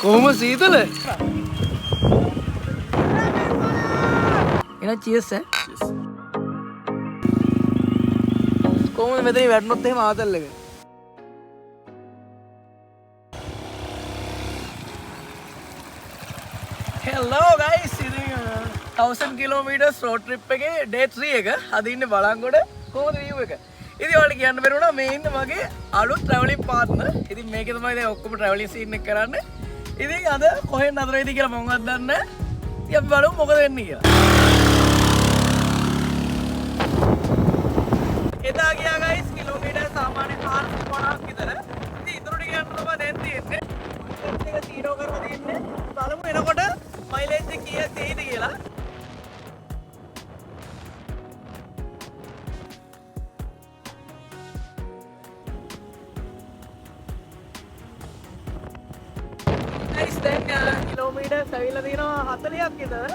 කොහොම සීතල? එන චීස් ඈ. කොහොමද මෙතන වැටුනොත් එහෙම ආතල් එක? Hello guys, ඉතින් 1000 kilometers road trip එකේ day 3 එක. අද ඉන්නේ බලංගොඩ. කොහොමද view එක? ඉතින් ඔයාලට කියන්න බැරුණා මේ ඉන්නේ මගේ අලුත් traveling partner. ඉතින් මේකේ තමයි දැන් ඔක්කොම traveling scene එක කරන්නේ. ඉතින් අද කොහෙන් නතර වෙයිද කියලා මමවත් දන්නේ නැහැ. ඉතින් අපි බලමු මොකද වෙන්නේ කියලා. එදා ගියා guys කිලෝමීටර් සාමාන්‍ය 450ක් විතර. ඉතින් ඊටු ටික යන්න තමයි දැන් තියෙන්නේ. ඒක zero කරලා තියෙන්නේ. බලමු එනකොට මයිලේජ් එක කීයක් දෙයිද කියලා. guys දැන් කිලෝමීටර් ඇවිල්ලා තියෙනවා 40ක් විතර.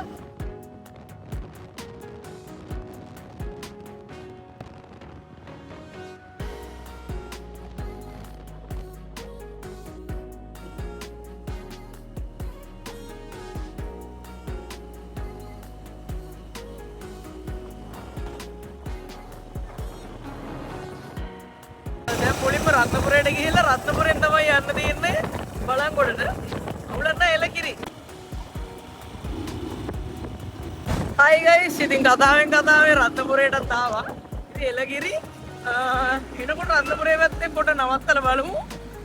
මුලින්ම රත්නපුරයට ගිහිල්ලා රත්නපුරෙන් තමයි යන්න තියෙන්නේ බලංගොඩට. අවුලක් නැහැ එලකිරි. Hi guys, ඉතින් කතාවෙන් රත්නපුරයටත් ආවා. ඉතින් එලකිරි එනකොට රත්නපුරේ පැත්තේ පොඩ නවත්තලා බලමු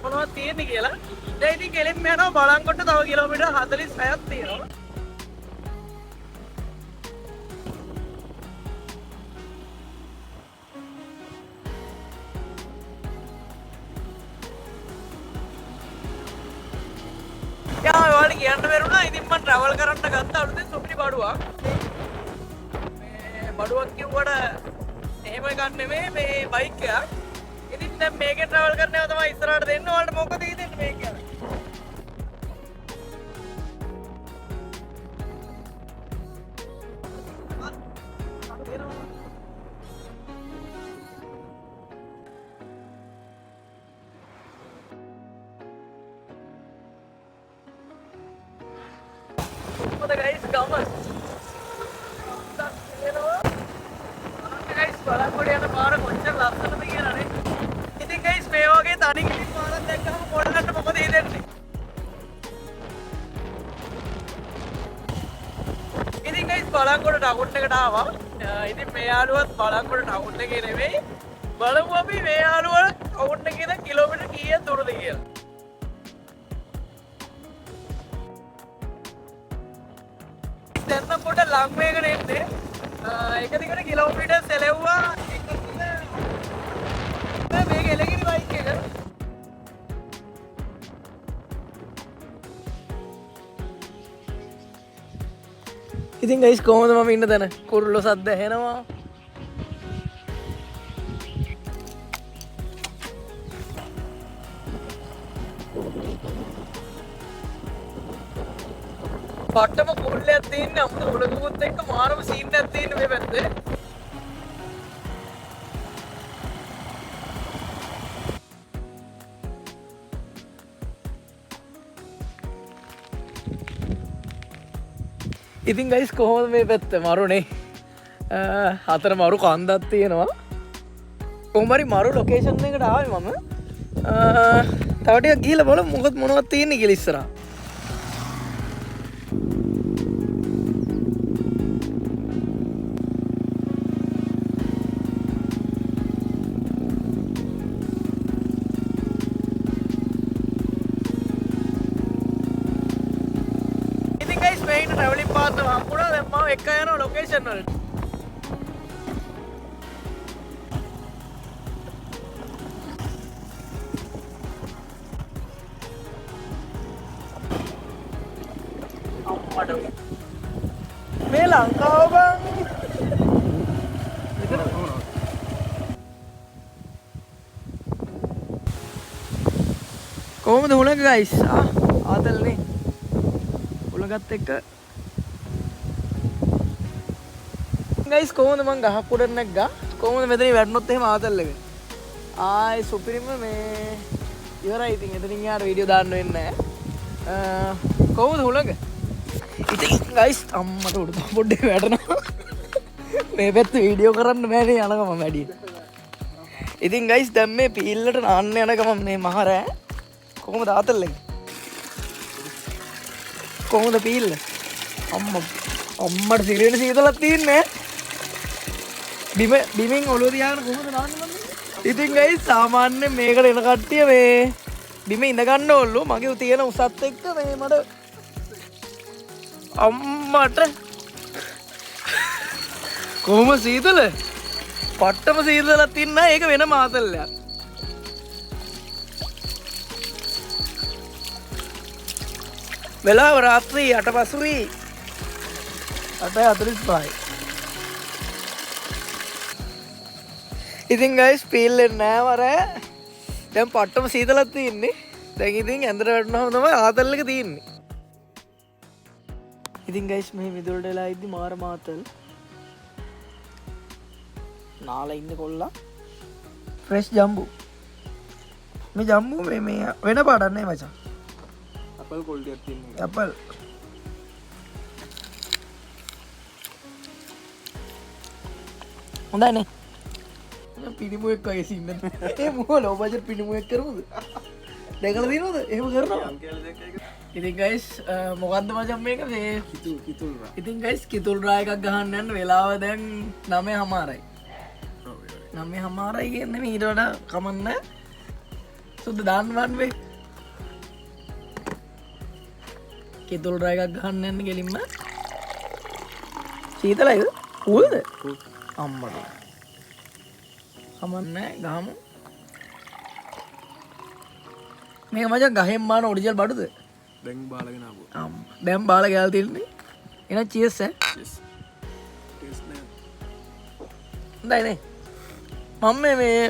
මොනවද තියෙන්නේ කියලා. දැන් ඉතින් කෙලින්ම යනවා බලංගොඩට. තව කිලෝමීටර් 46ක් තියෙනවා. ඔයාලට කියන්න බැරුණා. ඉතින් මම ට්‍රැවල් කරන්න ගත්ත අලුතෙන් සුපිරි බඩුවක්. මේ බඩුවක් කිව්වට එහෙම එකක් නෙමෙයි මේ බයික් එකක්. ඉතින් දැන් මේකේ ට්‍රැවල් කරනවා තමයි ඉස්සරහට දෙන්න. ඔයාලට මොකද හිතෙන්නේ මේක ගැන? guys ගම guys බලංගොඩ යන පාර කොච්චර ලස්සනද කියලා නේ. ඉතින් guys මේ වගේ තනි කිලි පාරක් දැක්කම පොඩ්ඩක් මොකද හිතෙන්නේ? ඉතින් guys බලංගොඩ ටවුන් එකට ආවා. ඉතින් මේ යාළුවත් බලංගොඩ ටවුන් එකේ නෙවෙයි. බලමු අපි මේ යාළුවා ටවුන් එකේ ඉඳන් කිලෝමීටර් කීයක් දුරද කියලා. දැන් පොඩ ලං වේගන එන්නේ. එක දිගට කිලෝමීටර් සෙලෙව්වා. මේක එලගිරි බයික් එක. ඉතින් ගයිස් කොහොමද මම ඉන්න තැන? කුරුල්ලෝ සද්ද ඇහෙනවා. පට්ටම කුරුල්ලයක් තියෙන්නේ. අපිට උලකුත් එක්ක මාරම සීන් එකක් තියෙන්නේ මේ පැත්තේ. ඉතින් ගයිස් කොහොමද මේ පැත්ත මරුනේ? හතර මරු කන්දක් තියෙනවා. කොහොම හරි මරු ලොකේෂන් එකට ආවේ මම. තව ටිකක් ගිහලා බලමු මොනවද තියෙන්නේ කියලා ඉස්සරහා. ट्रैवलिंग पार्ट हम्पुड़ा मैं एक्कायनो लोकेशन वल මේ ලංකාව බං කොහොමද උලක ගයිස් ආතල්නේ උලගත් එක්ක ගයිස් කොහොමද මං ගහක් උඩට නැග්ගා කොහොමද මෙතනින් වැටුනොත් එහෙම ආතල් එක ආයි සුපිරිම මේ ඉවරයි ඉතින් එතනින් යාර වීඩියෝ දාන්න වෙන්නේ නැහැ කොහොමද හුලඟ? ඉතින් ගයිස් අම්මට උඩ පොඩ්ඩේ වැටෙනවා. මේ පැත්ත වීඩියෝ කරන්න බෑනේ යන ගමන් වැඩි. ඉතින් ගයිස් දැන් මේ පීල්ලට නාන්න යන ගමන් මේ මහරෑ කොහොමද ආතල්ලෙන්? කොහොමද පීල්ල? අම්මට සිරෙන සීතලක් තියෙන්නේ. බිමෙන් ඔලුව තියාගෙන කොහොමද නාන්නේ මම? ඉතින් ගයිස් සාමාන්‍යයෙන් මේකට එන කට්ටිය මේ බිම ඉඳ ගන්න ඕල්ලු. මගේ තියෙන උසත් එක්ක මේ මට අම්මට කොහොම සීතල? පට්ටම සීතලක් තින්න ඒක වෙන මාතල්ලයක්. වෙලාව රාත්‍රී 8:45. 8:45. ඉතින් ගයිස් පීල්ලෙන් නෑ වරෑ. දැන් පට්ටම සීතලක් තියෙන්නේ. දැන් ඉතින් ඇඳට වැටුනහම තමයි ආතල් එක තියෙන්නේ. ඉතින් ගයිස් මේ මිදුලට වෙලා ඉද්දි මාර මාතල්. නාලා ඉන්න කොල්ලා. ෆ්‍රෙෂ් ජම්බු. මේ ජම්බු මේ වෙන පාටක් නේ මචං. ඇපල් කොල්ඩියක් තියෙනවා. ඇපල්. හොඳයි නේ. පිනිමුවෙක් වගේ සින්න. ඒ මොකෝ ලෝ බජට් පිනිමුවෙක් කරමුද? දැකලා තියෙනවද? එහෙම කරනවා. ඉතින් ගයිස් මොකද්ද මචං මේක මේ කිතුල් රා. ඉතින් ගයිස් කිතුල් රා එකක් ගහන්න යන වෙලාව දැන් 9:00යි. 9:00යි කියන්නේ ඊට වඩා කමන්න. සුද්ද දාන්න වන් වේ. කිතුල් රා එකක් ගහන්න යන්න ගෙලින්ම. සීතලයිද? කූල්ද? අම්මට. කමන්නේ ගහමු. මේක මචං ගහෙන් මාන ඔරිජිනල් බඩුද? දැන් බාලගෙන ආපුවා. දැන් බාල ගෑල් තියෙන්නේ. එහෙනම් චීස් ඈ. චීස්. ටේස්ට් නෑ. හොඳයි නේ. මම මේ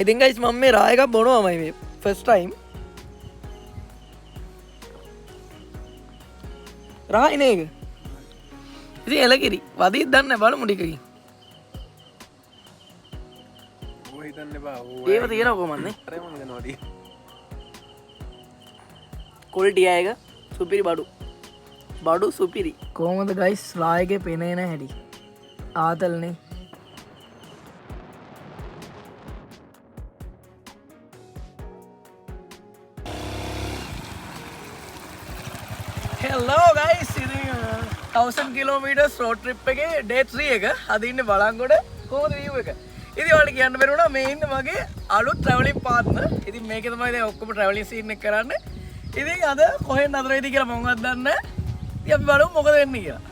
ඉතින් ගයිස් මම මේ රා එකක් බොනවාමයි මේ ෆස්ට් ටයිම්. රා ඉනේ එක. ඉතින් එලකිරි. වදීත් දන්නේ බලමු ටිකකින්. ඔය හිතන්න එපා. ඒව තියෙනව කොහමද නේ? අරේ මම හිතනවා ටික. කොල්ටි එක සුපිරි බඩු සුපිරි. කොහොමද ගයිස් රා එකේ පෙනේන හැටි? ආතල්නේ. හෙලෝ ගයිස් ඉතින් 1000 කිලෝමීටර්ස් රෝඩ් ට්‍රිප් එකේ ඩේ 3 එක අද ඉන්නේ බලංගොඩ. කොහොමද view එක? ඉතින් ඔයාලට කියන්න බැරුණා මේ ඉන්නේ මගේ අලුත් ට්‍රැවලින් පාර්ට්නර්. ඉතින් මේකේ තමයි දැන් ඔක්කොම ට්‍රැවලින් සීන් එක කරන්නේ. ඉතින් අද කොහෙන් නතර වෙයිද කියලා මමවත් දන්නේ නැහැ. ඉතින් අපි බලමු මොකද වෙන්නේ කියලා.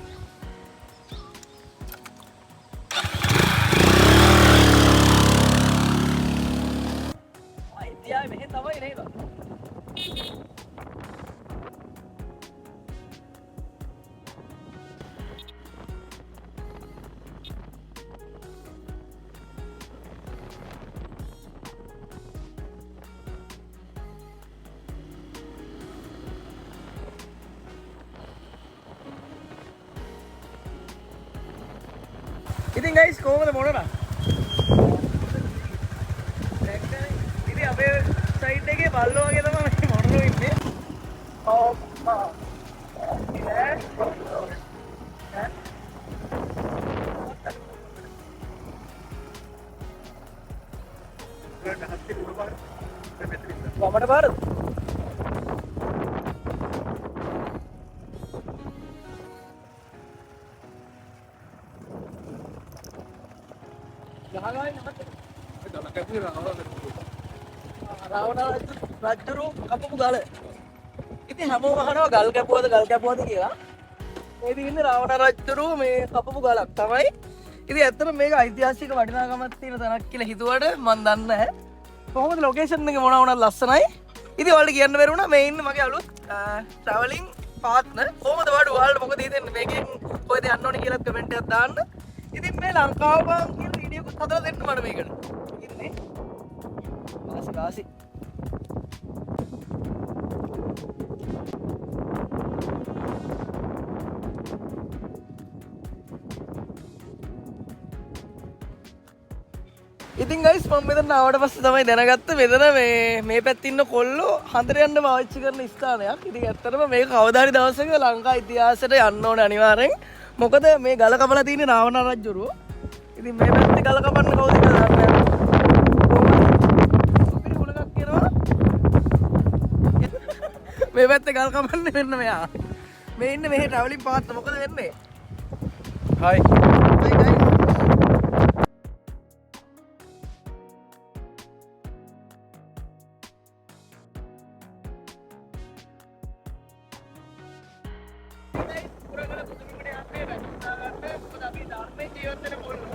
අයිතියා මෙහෙ තමයි නේද? ඉතින් ගයිස් කොහොමද මොනරා? ඉතින් අපේ සයිඩ් එකේ බල්ලෝ වගේ තමයි මේ මොනරෝ ඉන්නේ. ඔප්පා. වමට පාරද? රජ්ජුරු කපපු ගල. ඉතින් හැමෝම අහනවා ගල් කැපුවද කියලා. මේ තියෙන්නේ රාවණ රජ්ජුරු මේ කපපු ගලක් තමයි. ඉතින් ඇත්තට මේක ඓතිහාසික වටිනාකමක් තියෙන තැනක් කියලා හිතුවට මම දන්නේ නැහැ. කොහොමද ලොකේෂන් එක මොනවා වුණත් ලස්සනයි. ඉතින් ඔයාලට කියන්න බැරුණා මේ ඉන්නේ මගේ අලුත් ට්‍රැවලින් පාර්ට්නර්. කොහොමද ඔයාලට මොකද හිතෙන්නේ මේකෙන් කොහෙද යන්න ඕනේ කියලා කමෙන්ට් එකක් දාන්න. ඉතින් මේ ලංකාව බං කියන වීඩියෝ එකක් හදලා දෙන්න මට මේකට. ඉන්නේ. වාසි. ඉතින් ගයිස් මම මෙතන ආවට පස්සේ තමයි දැනගත්තේ මෙතන මේ පැත්තේ ඉන්න කොල්ලෝ හන්දර යන්න පාවිච්චි කරන ස්ථානයක්. ඉතින් ඇත්තටම මේක කවදා හරි දවසක ලංකා ඉතිහාසයට යන්න ඕනේ අනිවාර්යෙන්. මොකද මේ ගල කපලා තියෙන්නේ රාවණ රජුරුව. ඉතින් මේ පැත්තේ ගල කපන්න කවුද කියලා දන්නේ නැහැ. අපිට ගුණයක් කියනවා. මේ පැත්තේ ගල් කපන්නේ මෙන්න මෙයා. මේ ඉන්නේ මෙහි ට්‍රැවලින් පාත් මොකද වෙන්නේ? Hi. Hi guys. පුරාගල පුදුමකට යන්නේ වැඩි උත්සාහ ගන්න. මොකද අපි ධර්මයේ ජීවත් වෙන පොළොව.